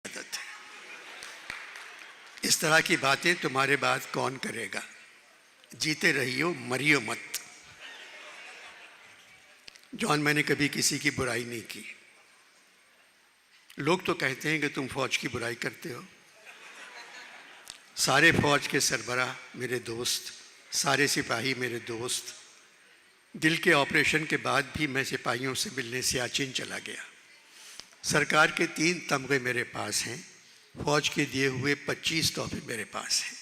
आदत है। इस तरह की बातें तुम्हारे बाद कौन करेगा? जीते रहियो, मरियो मत। जॉन, मैंने कभी किसी की बुराई नहीं की। लोग तो कहते हैं कि तुम फौज की बुराई करते हो। सारे फौज के सरबराह मेरे दोस्त, सारे सिपाही मेरे दोस्त। दिल के ऑपरेशन के बाद भी मैं सिपाहियों से मिलने सियाचिन चला गया। सरकार के 3 तमगे मेरे पास हैं। फौज के दिए हुए 25 तोहफे मेरे पास हैं।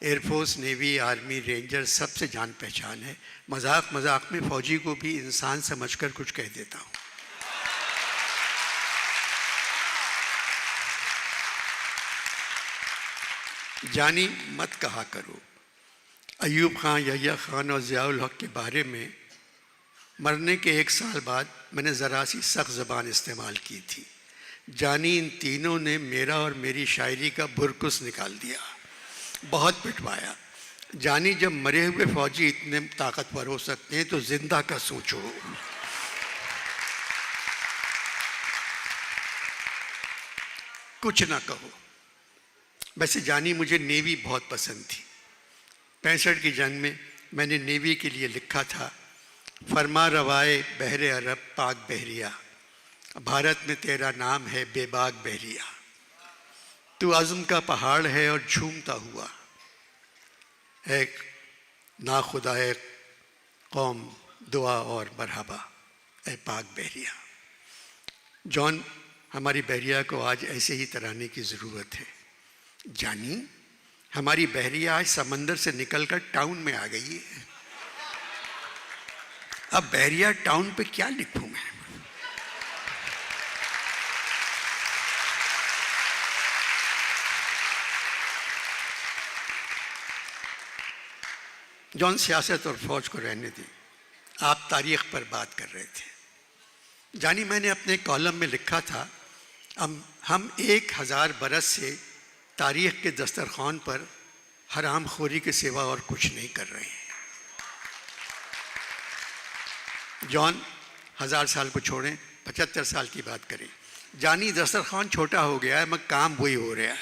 एयरफोर्स, नेवी, आर्मी, रेंजर सबसे जान पहचान है। मजाक मजाक में फौजी को भी इंसान समझकर कुछ कह देता हूँ। जानी मत कहा करो। अयूब खान, यहिया खान और ज़ियाउल हक के बारे में मरने के 1 साल बाद मैंने ज़रा सी सख्त ज़बान इस्तेमाल की थी। जानी, इन तीनों ने मेरा और मेरी शायरी का बुरकुस निकाल दिया, बहुत पिटवाया। जानी, जब मरे हुए फौजी इतने ताकतवर हो सकते हैं तो जिंदा का सोचो। कुछ ना कहो। वैसे जानी, मुझे नेवी बहुत पसंद थी। 65 की जंग में मैंने नेवी के लिए लिखा था, फरमा रवाए बहरे अरब पाक बहरिया, भारत में तेरा नाम है बेबाक बहरिया। तू अज़्म का पहाड़ है और झूमता हुआ, एक नाखुदाए कौम दुआ और मरहबा ए पाक बहरिया। जॉन, हमारी बहरिया को आज ऐसे ही तराने की ज़रूरत है। जानी, हमारी बहरिया आज समंदर से निकलकर टाउन में आ गई है। अब बहरिया टाउन पे क्या लिखूं मैं? जॉन, सियासत और फौज को रहने दी, आप तारीख पर बात कर रहे थे। जानी, मैंने अपने कॉलम में लिखा था, हम 1000 बरस से तारीख के दस्तरखान पर हराम खोरी के सिवा और कुछ नहीं कर रहे हैं। जॉन, 1000 साल को छोड़ें, 75 साल की बात करें। जानी, दस्तरखान छोटा हो गया है मगर काम वही हो रहा है।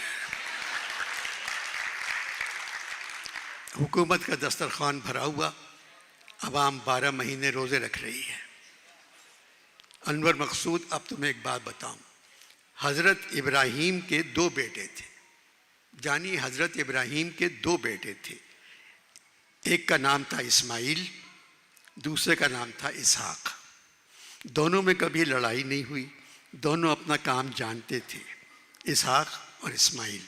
हुकूमत का दस्तरखान भरा हुआ, अवाम 12 महीने रोज़े रख रही है। अनवर मकसूद, अब तुम्हें एक बात बताऊं। हज़रत इब्राहीम के 2 बेटे थे। जानी, हज़रत इब्राहीम के 2 बेटे थे। एक का नाम था इस्माइल, दूसरे का नाम था इसहाक। दोनों में कभी लड़ाई नहीं हुई, दोनों अपना काम जानते थे। इसहाक और इस्माइल।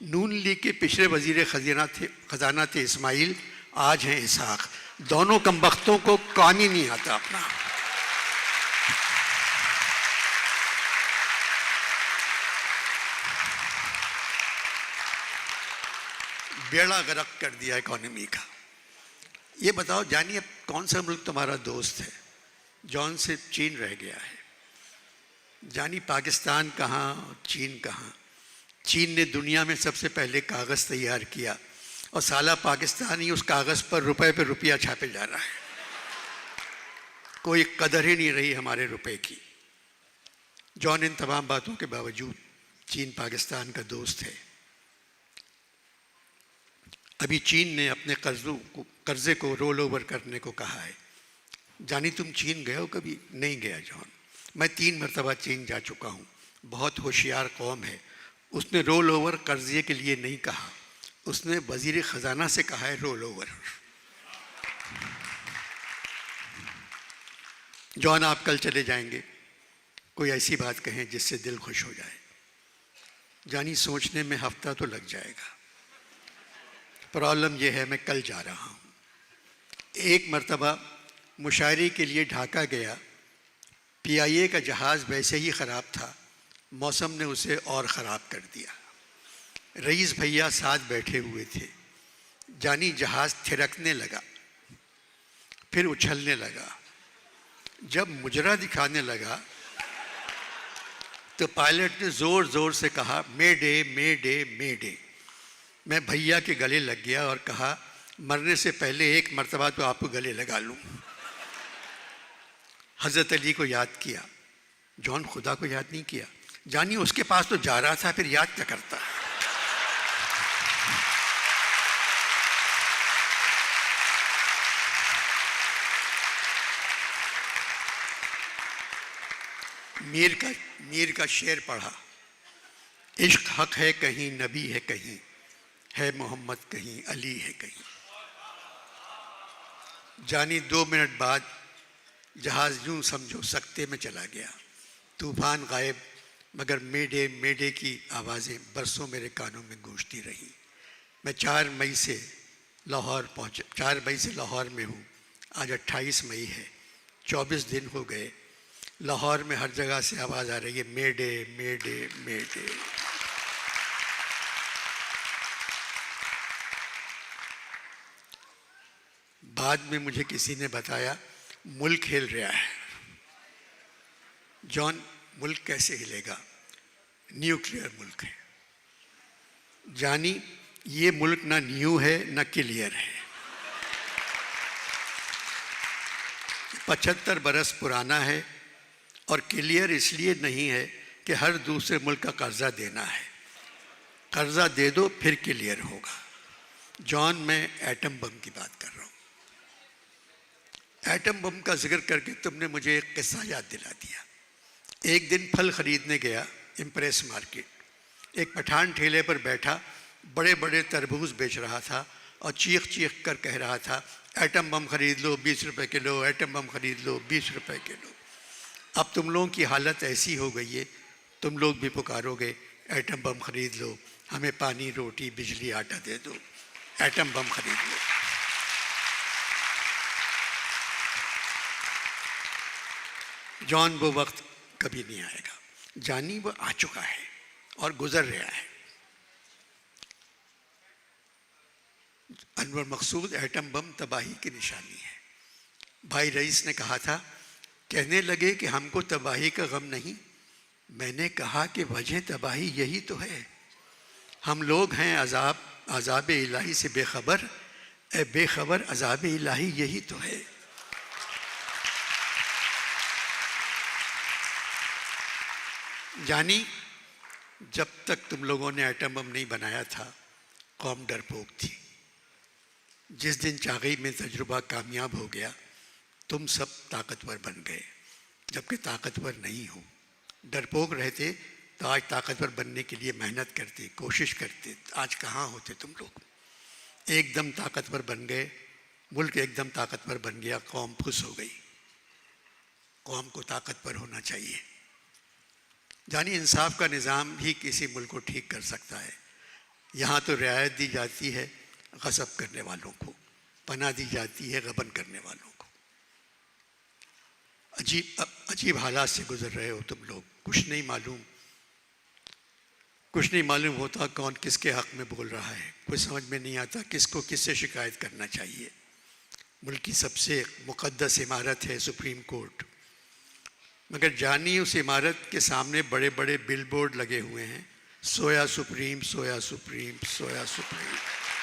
नून लीग के पिछले वजीर खजाना थे इस्माइल, आज हैं इसहाक। दोनों कमबख्तों को काम ही नहीं आता अपना। बेड़ा गर्क कर दिया इकोनॉमी का। ये बताओ जानी, अब कौन सा मुल्क तुम्हारा दोस्त है? जॉन, से चीन रह गया है। जानी, पाकिस्तान कहाँ, चीन कहाँ? चीन ने दुनिया में सबसे पहले कागज़ तैयार किया और साला पाकिस्तान ही उस कागज़ पर रुपए पे रुपया छापे जा रहा है। कोई कदर ही नहीं रही हमारे रुपए की। जॉन, इन तमाम बातों के बावजूद चीन पाकिस्तान का दोस्त है। अभी चीन ने अपने कर्जे को रोल ओवर करने को कहा है। जानी, तुम चीन गए हो कभी? नहीं गया जॉन, मैं 3 मरतबा चीन जा चुका हूँ। बहुत होशियार कौम है। उसने रोल ओवर कर्जे के लिए नहीं कहा, उसने वजीर ख़जाना से कहा है रोल ओवर। जॉन, आप कल चले जाएंगे, कोई ऐसी बात कहें जिससे दिल खुश हो जाए। जानी, सोचने में हफ्ता तो लग जाएगा। प्रॉब्लम यह है, मैं कल जा रहा हूँ। एक मरतबा मुशायरे के लिए ढाका गया। PIA का जहाज़ वैसे ही ख़राब था, मौसम ने उसे और ख़राब कर दिया। रईस भैया साथ बैठे हुए थे। जानी, जहाज़ थिरकने लगा, फिर उछलने लगा। जब मुजरा दिखाने लगा तो पायलट ने ज़ोर ज़ोर से कहा, मेडे मेडे मेडे। मैं भैया के गले लग गया और कहा, मरने से पहले एक मरतबा तो आपको गले लगा लूँ। हज़रत अली को याद किया। जॉन, खुदा को याद नहीं किया। जानी उसके पास तो जा रहा था, फिर याद क्या करता। मीर का शेर पढ़ा, इश्क हक है कहीं, नबी है कहीं, है मोहम्मद कहीं, अली है कहीं। जानी 2 मिनट बाद जहाज यूं समझो सकते में चला गया। तूफान गायब, मगर मेडे मेडे की आवाज़ें बरसों मेरे कानों में गूंजती रही। मैं 4 मई से लाहौर में हूँ। आज 28 मई है, 24 दिन हो गए। लाहौर में हर जगह से आवाज़ आ रही है, मेडे मेडे मेडे। बाद में मुझे किसी ने बताया मुल्क हिल रहा है। जॉन, मुल्क कैसे हिलेगा? न्यूक्लियर मुल्क है। जानी, ये मुल्क ना न्यू है ना क्लियर है। 75 बरस पुराना है और क्लियर इसलिए नहीं है कि हर दूसरे मुल्क का कर्जा देना है। कर्जा दे दो फिर क्लियर होगा। जॉन, मैं एटम बम की बात कर रहा हूँ। एटम बम का जिक्र करके तुमने मुझे एक किस्सा याद दिला दिया। एक दिन फल खरीदने गया इम्प्रेस मार्केट। एक पठान ठेले पर बैठा बड़े बड़े तरबूज बेच रहा था और चीख चीख कर कह रहा था, एटम बम खरीद लो 20 रुपए किलो, एटम बम खरीद लो 20 रुपए किलो। अब तुम लोगों की हालत ऐसी हो गई है, तुम लोग भी पुकारोगे एटम बम खरीद लो, हमें पानी रोटी बिजली आटा दे दो, एटम बम खरीद लो। जॉन, वो वक्त कभी नहीं आएगा। जानी, वो आ चुका है और गुजर रहा है। अनवर मकसूद, एटम बम तबाही की निशानी है। भाई रईस ने कहा था, कहने लगे कि हमको तबाही का गम नहीं। मैंने कहा कि वजह तबाही यही तो है। हम लोग हैं अजाब इलाही से बेखबर, ए बेखबर अजाब इलाही यही तो है। जानी, जब तक तुम लोगों ने एटम बम नहीं बनाया था, कौम डरपोक थी। जिस दिन चागई में तजुर्बा कामयाब हो गया, तुम सब ताकतवर बन गए, जबकि ताकतवर नहीं हो। डरपोक रहते तो आज ताकतवर बनने के लिए मेहनत करते, कोशिश करते। आज कहाँ होते तुम लोग? एकदम ताकतवर बन गए, मुल्क एकदम ताकतवर बन गया, कौम खुश हो गई। कौम को ताकतवर होना चाहिए। जानी, इंसाफ का निज़ाम ही किसी मुल्क को ठीक कर सकता है। यहाँ तो रियायत दी जाती है गज़ब करने वालों को, पनाह दी जाती है गबन करने वालों को। अजीब हालात से गुजर रहे हो तुम लोग। कुछ नहीं मालूम होता कौन किसके हक़ में बोल रहा है। कुछ समझ में नहीं आता किसको किससे शिकायत करना चाहिए। मुल्क की सबसे मुक़द्दस इमारत है सुप्रीम कोर्ट, मगर जानी, उस इमारत के सामने बड़े बड़े बिल बोर्ड लगे हुए हैं, सोया सुप्रीम, सोया सुप्रीम, सोया सुप्रीम।